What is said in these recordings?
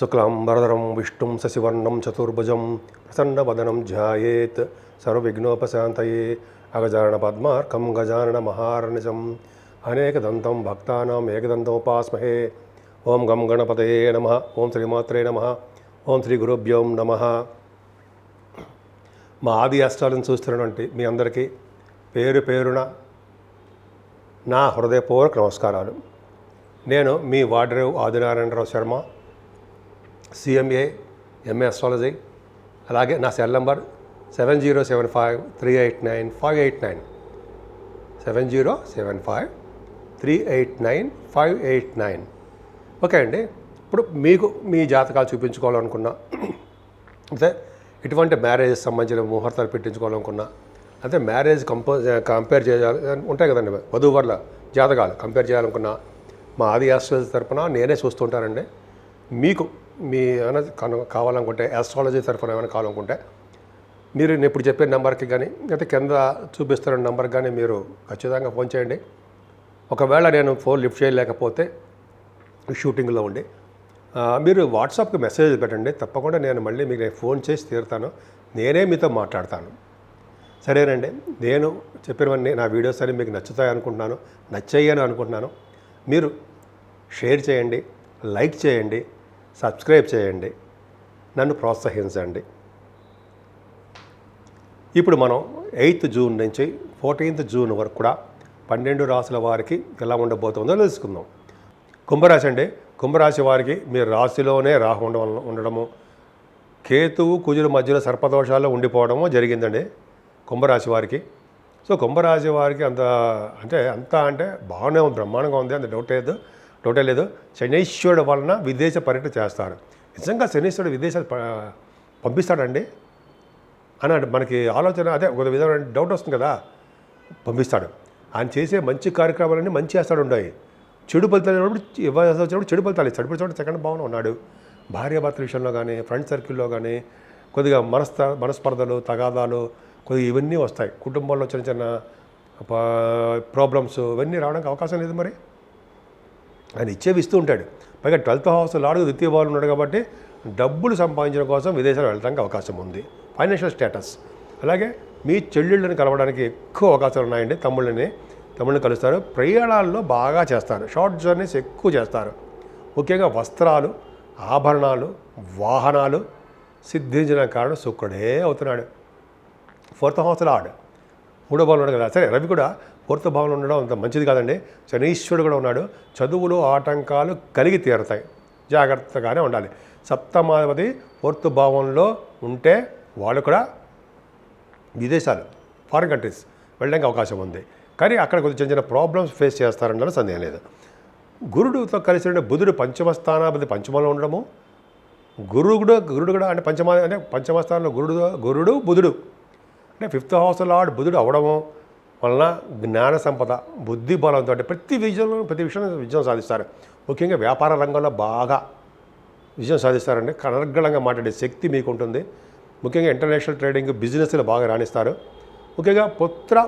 శుక్లాంబరధరం విష్ణుం శశివర్ణం చతుర్భుజం ప్రసన్నవదనం ధ్యాయేత్ సర్వవిఘ్నోపశాంతయే అగజానన పద్మార్కం గజానన మహార్నిశం అనేకదంతం భక్తానాం ఏకదంతముపాస్మహే. ఓం గం గణపతయే నమః. ఓం శ్రీమాత్రే నమః. ఓం శ్రీ గురుభ్యోం నమః. మా ఆది అష్టాలను చూస్తున్నటువంటి మీ అందరికీ పేరు పేరున నా హృదయపూర్వక నమస్కారాలు. నేను మీ Vadrev Adinarayanarao Sharma, CMA, MA astrology. అలాగే నా సెల్ నంబర్ 7075389589 7075389589. ఓకే అండి. ఇప్పుడు మీకు మీ జాతకాలు చూపించుకోవాలనుకున్నా, అంటే ఇటువంటి మ్యారేజ్ సంబంధించిన ముహూర్తాలు పెట్టించుకోవాలనుకున్నా, అంటే మ్యారేజ్ కంపేర్ చేయాలి ఉంటాయి కదండి, వధూవరుల జాతకాలు కంపేర్ చేయాలనుకున్నా మా ఆది ఆస్ట్రాలజీ తరఫున నేనే చూస్తుంటానండి. మీకు మీ ఏమైనా కావాలనుకుంటే, ఆస్ట్రాలజీ తరఫున ఏమైనా కావాలనుకుంటే మీరు నేను ఇప్పుడు చెప్పే నెంబర్కి కానీ, అయితే కింద చూపిస్తున్న నెంబర్కి కానీ మీరు ఖచ్చితంగా ఫోన్ చేయండి. ఒకవేళ నేను ఫోన్ లిఫ్ట్ చేయలేకపోతే షూటింగ్లో ఉండి మీరు వాట్సాప్కి మెసేజ్ పెట్టండి. తప్పకుండా నేను మళ్ళీ మీకు ఫోన్ చేసి తీరుతాను, నేనే మీతో మాట్లాడతాను. సరేనండి. నేను చెప్పినవన్నీ నా వీడియోస్ అన్ని మీకు నచ్చుతాయి అనుకుంటున్నాను, నచ్చాయని అనుకుంటున్నాను. మీరు షేర్ చేయండి, లైక్ చేయండి, సబ్స్క్రైబ్ చేయండి, నన్ను ప్రోత్సహించండి. ఇప్పుడు మనం 8th జూన్ నుంచి 14th జూన్ వరకు కూడా 12 రాశుల వారికి ఎలా ఉండబోతుందో తెలుసుకుందాం. కుంభరాశి అండి. కుంభరాశి వారికి మీ రాశిలోనే రాహు ఉండడము, కేతువు కుజుల మధ్యలో సర్పదోషాల్లో ఉండిపోవడము జరిగిందండి కుంభరాశి వారికి. సో కుంభరాశి వారికి అంత బాగానే ఉంది, బ్రహ్మాండంగా ఉంది, అంత డౌటే లేదు. శనీశ్వరుడు వలన విదేశ పర్యటన చేస్తారు. నిజంగా శనీశ్వరుడు విదేశాలు పంపిస్తాడండి అని మనకి ఆలోచన, అదే ఒక విధమైన డౌట్ వస్తుంది కదా. పంపిస్తాడు. ఆయన చేసే మంచి కార్యక్రమాలన్నీ మంచి చేస్తాడు ఉన్నాయి. చెడు ఫలితాలు వచ్చినప్పుడు చెడు ఫలితాలు ఇస్తాడు. ఇప్పుడు చూడండి, సెకండ్ భావన ఉన్నాడు. భార్యాభర్తల విషయంలో కానీ, ఫ్రెండ్ సర్కిల్లో కానీ కొద్దిగా మనస్పర్ధలు, తగాదాలు కొద్దిగా ఇవన్నీ వస్తాయి. కుటుంబంలో చిన్న చిన్న ప్రాబ్లమ్స్ ఇవన్నీ రావడానికి అవకాశం లేదు. మరి ఆయన ఇచ్చేవి ఇస్తూ ఉంటాడు. పైగా 12th హౌస్ లాడు ద్వితీయ భావం ఉన్నాడు కాబట్టి డబ్బులు సంపాదించడం కోసం విదేశాలు వెళ్ళడానికి అవకాశం ఉంది. Financial status. అలాగే మీ చెల్లెళ్ళని కలవడానికి ఎక్కువ అవకాశాలు ఉన్నాయండి. తమ్ముళ్ళని కలుస్తారు. ప్రయాణాల్లో బాగా చేస్తారు. షార్ట్ జర్నీస్ ఎక్కువ చేస్తారు. ముఖ్యంగా వస్త్రాలు, ఆభరణాలు, వాహనాలు సిద్ధించిన కారణం శుక్రుడే అవుతున్నాడు. 4th హౌస్ లార్డ్ 3వ భావంలో ఉన్నాడు కదా. సరే, రవి కూడా 4th భావంలో ఉండడం అంత మంచిది కాదండి. శనీశ్వరుడు కూడా ఉన్నాడు. చదువులు ఆటంకాలు కలిగి తీరుతాయి, జాగ్రత్తగానే ఉండాలి. సప్తమాధిపతి 4th భావంలో ఉంటే వాళ్ళు కూడా విదేశాలు, ఫారిన్ కంట్రీస్ వెళ్ళడానికి అవకాశం ఉంది. కానీ అక్కడ కొంచెం చిన్న ప్రాబ్లమ్స్ ఫేస్ చేస్తారన్న సందేహం లేదు. గురుడుతో కలిసి ఉండే బుధుడు పంచమ స్థానాధిపతి పంచమంలో ఉండడము, గురుడు కూడా అంటే పంచమ స్థానంలో గురుడు బుధుడు అంటే 5th హౌస్ లార్డ్ బుధుడు అవడము వలన జ్ఞాన సంపద, బుద్ధి బలంతో ప్రతి విషయంలో విజయం సాధిస్తారు. ముఖ్యంగా వ్యాపార రంగంలో బాగా విజయం సాధిస్తారండి. కనర్గళంగా మాట్లాడే శక్తి మీకు ఉంటుంది. ముఖ్యంగా ఇంటర్నేషనల్ ట్రేడింగ్, బిజినెస్లో బాగా రాణిస్తారు. ముఖ్యంగా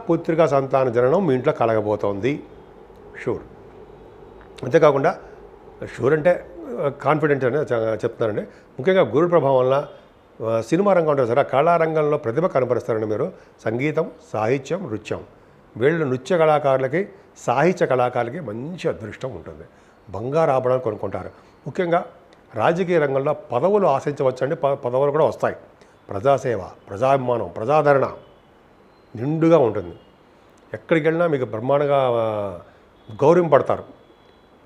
పుత్రికా సంతాన జననం మీ ఇంట్లో కలగబోతోంది, షూర్. అంతేకాకుండా షూర్ అంటే కాన్ఫిడెంట్ అని చెప్తున్నారండి. ముఖ్యంగా గురు ప్రభావం వల్ల సినిమా రంగం ఉంటుంది సరే, కళారంగంలో ప్రతిభ కనపరుస్తారండి మీరు. సంగీతం, సాహిత్యం, నృత్యం, వీళ్ళు నృత్య కళాకారులకి, సాహిత్య కళాకారులకి మంచి అదృష్టం ఉంటుంది. బంగారు ఆభరణాలు కొనుక్కుంటారు. ముఖ్యంగా రాజకీయ రంగంలో పదవులు ఆశించవచ్చండి. పదవులు కూడా వస్తాయి. ప్రజాసేవ, ప్రజాభిమానం, ప్రజాదరణ నిండుగా ఉంటుంది. ఎక్కడికి వెళ్ళినా మీకు బ్రహ్మాండంగా గౌరవింపడతారు.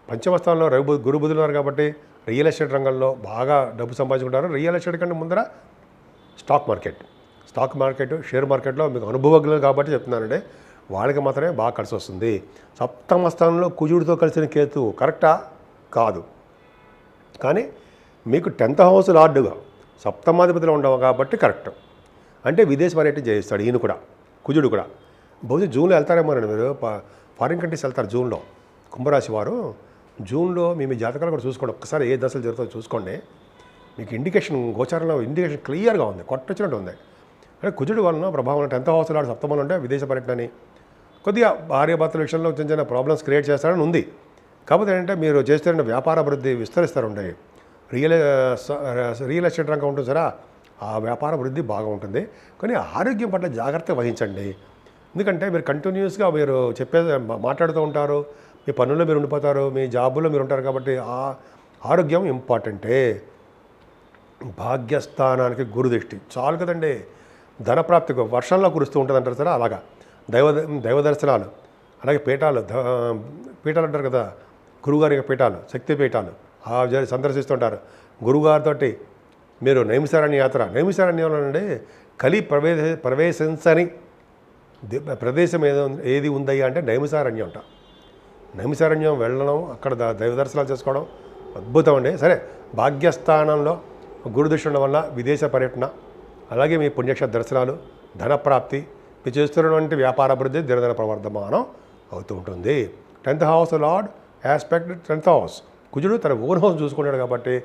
పంచమ స్థానంలో గురు బుధులు ఉన్నారు కాబట్టి రియల్ ఎస్టేట్ రంగంలో బాగా డబ్బు సంపాదించుకుంటారు. రియల్ ఎస్టేట్ కంటే ముందర స్టాక్ మార్కెట్, షేర్ మార్కెట్లో మీకు అనుభవజ్ఞులు కాబట్టి చెప్తున్నానండి. వాళ్ళకి మాత్రమే బాగా కలిసి వస్తుంది. సప్తమ స్థానంలో కుజుడితో కలిసిన కేతు కరెక్టా కాదు, కానీ మీకు 10th హౌస్ లార్డుగా సప్తమాధిపతిలో ఉండవు కాబట్టి కరెక్ట్. అంటే విదేశ పర్యటన చేయిస్తాడు ఈయన కూడా, కుజుడు కూడా. బహుశా జూన్లో వెళ్తారేమోనండి మీరు, ఫారిన్ కంట్రీస్ వెళ్తారు జూన్లో. కుంభరాశి వారు జూన్లో మీ జాతకాలు కూడా చూసుకోండి. ఒక్కసారి ఏ దశలు జరుగుతుందో చూసుకోండి. మీకు గోచారంలో ఇండికేషన్ క్లియర్గా ఉంది, కొట్టొచ్చినట్టు ఉంది. అంటే కుజుడు వలన ప్రభావం 10th హౌస్ లార్డ్ సప్తమంలో ఉంటే విదేశ పర్యటనని కొద్దిగా భార్యాభర్తల విషయంలో చిన్న చిన్న ప్రాబ్లమ్స్ క్రియేట్ చేస్తారని ఉంది. కాకపోతే ఏంటంటే మీరు చేస్తున్న వ్యాపార అభివృద్ధి విస్తరిస్తారు ఉంటాయి. రియల్ రియల్ ఎస్టేట్ రంగం ఉంటుంది సరే, ఆ వ్యాపార వృద్ధి బాగా ఉంటుంది. కానీ ఆరోగ్యం పట్ల జాగ్రత్త వహించండి. ఎందుకంటే మీరు కంటిన్యూస్గా మీరు మాట్లాడుతూ ఉంటారు, మీ పనుల్లో మీరు ఉండిపోతారు, మీ జాబుల్లో మీరు ఉంటారు. కాబట్టి ఆ ఆరోగ్యం ఇంపార్టెంటే. భాగ్యస్థానానికి గురుదృష్టి చాలు కదండి. ధనప్రాప్తికి వర్షంలో కురుస్తూ ఉంటుంది అంటారు సరే, అలాగా దైవ దర్శనాలు, అలాగే పీఠాలు అంటారు కదా, గురువుగారి యొక్క పీఠాలు, శక్తి పీఠాలు సందర్శిస్తుంటారు. గురువుగారితో మీరు నైమిసారణ్య యాత్ర, నైమిసారణ్యంలో అండి కలి ప్రవేశించని ప్రదేశం ఏది ఉందయ్యా అంటే నైమిసారణ్యం అంట. నైమిసారణ్యం వెళ్ళడం, అక్కడ దైవ దర్శనాలు చేసుకోవడం అద్భుతం అండి. సరే, భాగ్యస్థానంలో గురుదృష్టి ఉండడం వల్ల విదేశ పర్యటన, అలాగే మీ పుణ్యక్షేత్ర దర్శనాలు, ధనప్రాప్తి, మీరు చేస్తున్నటువంటి వ్యాపారాభివృద్ధి దినదిన ప్రవర్ధమానం అవుతూ ఉంటుంది. 10th house lord aspect 10th house. కుజుడు తన ఓన్ హౌస్ చూసుకుంటాడు కాబట్టి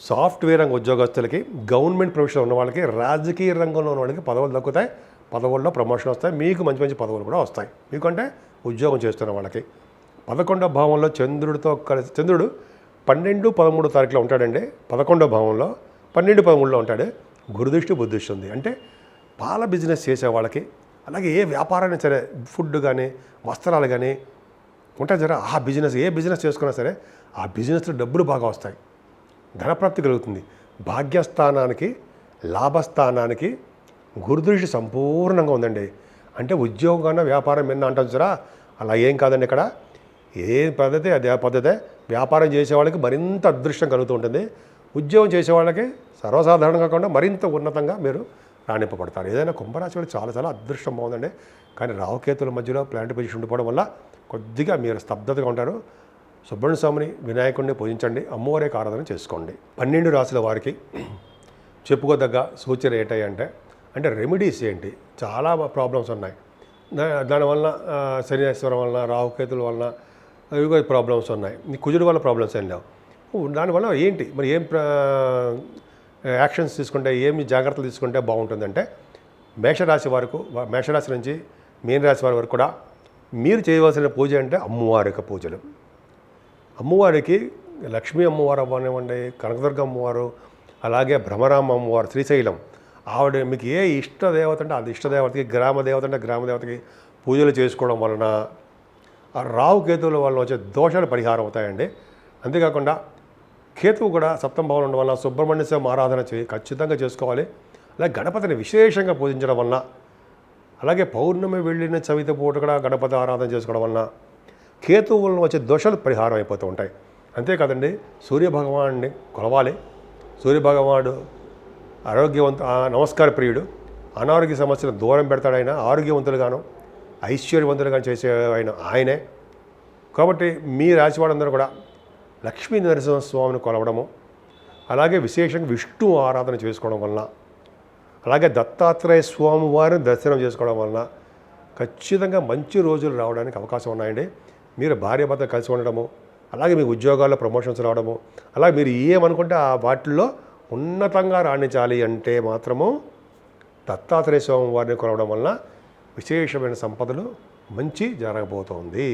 సాఫ్ట్వేర్ రంగ ఉద్యోగస్తులకి, గవర్నమెంట్ ప్రొఫెషన్ ఉన్న వాళ్ళకి, రాజకీయ రంగంలో ఉన్న వాళ్ళకి పదవులు దక్కుతాయి, పదవుల్లో ప్రమోషన్ వస్తాయి, మీకు మంచి మంచి పదవులు కూడా వస్తాయి. మీకంటే ఉద్యోగం చేస్తున్న వాళ్ళకి 11వ భావంలో చంద్రుడితో కలిసి, చంద్రుడు 12, 13 తారీఖులో ఉంటాడండి. 11వ భావంలో 12, 13లో ఉంటాడు. గురుదృష్టి బుద్ధిష్టి ఉంది అంటే పాల బిజినెస్ చేసే వాళ్ళకి, అలాగే ఏ వ్యాపారాన్ని సరే, ఫుడ్ కానీ వస్త్రాలు కానీ ఉంటాయి సరే, ఆ బిజినెస్ ఏ బిజినెస్ చేసుకున్నా సరే ఆ బిజినెస్లో డబ్బులు బాగా వస్తాయి, ధనప్రాప్తి కలుగుతుంది. భాగ్యస్థానానికి, లాభస్థానానికి గురుదృష్టి సంపూర్ణంగా ఉందండి. అంటే ఉద్యోగం వ్యాపారం ఎన్న అంటాం సరే, అలా ఏం కాదండి. ఇక్కడ ఏ పద్ధతి అదే పద్ధతే. వ్యాపారం చేసేవాళ్ళకి మరింత అదృష్టం కలుగుతూ ఉంటుంది. ఉద్యోగం చేసేవాళ్ళకి సర్వసాధారణంగా కాకుండా మరింత ఉన్నతంగా మీరు రాణింపబడతారు. ఏదైనా కుంభరాశి వాళ్ళు చాలా చాలా అదృష్టం బాగుందండి. కానీ రాహుకేతుల మధ్యలో ప్లాంట్ పొజిషన్ ఉండిపోవడం వల్ల కొద్దిగా మీరు స్తబ్దతగా ఉంటారు. సుబ్రహ్మణ్య స్వామిని, వినాయకుడిని పూజించండి, అమ్మవారి ఆరాధన చేసుకోండి. 12 రాశుల వారికి చెప్పుకోదగ్గ సూచన ఏంటంటే, అంటే రెమెడీస్ ఏంటి, చాలా ప్రాబ్లమ్స్ ఉన్నాయి. దానివల్ల శనీశ్వరం వలన, రాహుకేతుల వలన ఇవి ప్రాబ్లమ్స్ ఉన్నాయి. కుజుడు వల్ల ప్రాబ్లమ్స్ ఏం లేవు. దానివల్ల ఏంటి మరి, ఏం యాక్షన్స్ తీసుకుంటే, ఏమి జాగ్రత్తలు తీసుకుంటే బాగుంటుందంటే, మేషరాశి నుంచి మీన రాశి వారి వరకు కూడా మీరు చేయవలసిన పూజ అంటే అమ్మవారి యొక్క పూజలు. అమ్మవారికి లక్ష్మీ అమ్మవారు అవ్వనివ్వండి, కనకదుర్గ అమ్మవారు, అలాగే భ్రమరామ అమ్మవారు, శ్రీశైలం, ఆవిడ మీకు ఏ ఇష్టదేవత అంటే అది ఇష్టదేవతకి, గ్రామదేవత అంటే గ్రామదేవతకి పూజలు చేసుకోవడం వలన ఆ రాహు కేతువుల వలన వచ్చే దోషాలు పరిహారం అవుతాయండి. అంతేకాకుండా కేతువు కూడా 7వ భావంలో ఉండడం వల్ల సుబ్రహ్మణ్య స్వామి ఆరాధన ఖచ్చితంగా చేసుకోవాలి. అలాగే గణపతిని విశేషంగా పూజించడం వలన, అలాగే పౌర్ణమి వెళ్ళిన చవితి పూట కూడా గణపతి ఆరాధన చేసుకోవడం వలన కేతువు వలన వచ్చే దోషాలు పరిహారం అయిపోతూ ఉంటాయి. అంతేకాదండి, సూర్యభగవాన్ని కొలవాలి. సూర్యభగవానుడు నమస్కార ప్రియుడు, అనారోగ్య సమస్యలను దూరం పెడతాడు. ఆయన ఆరోగ్యవంతులుగాను ఐశ్వర్యవంతులుగా చేసే ఆయనే. కాబట్టి మీ రాశి వాళ్ళందరూ కూడా లక్ష్మీ నరసింహస్వామిని కొలవడము, అలాగే విశేషంగా విష్ణు ఆరాధన చేసుకోవడం వలన, అలాగే దత్తాత్రేయ స్వామి వారిని దర్శనం చేసుకోవడం వలన ఖచ్చితంగా మంచి రోజులు రావడానికి అవకాశం ఉన్నాయండి. మీరు భార్యాభర్త కలిసి ఉండడము, అలాగే మీ ఉద్యోగాల్లో ప్రమోషన్స్ రావడము, అలాగే మీరు ఏమనుకుంటే ఆ వాటిల్లో ఉన్నతంగా రాణించాలి అంటే మాత్రము దత్తాత్రేయ స్వామి వారిని కొలవడం వలన విశేషమైన సంపదలు మంచి జరగబోతోంది.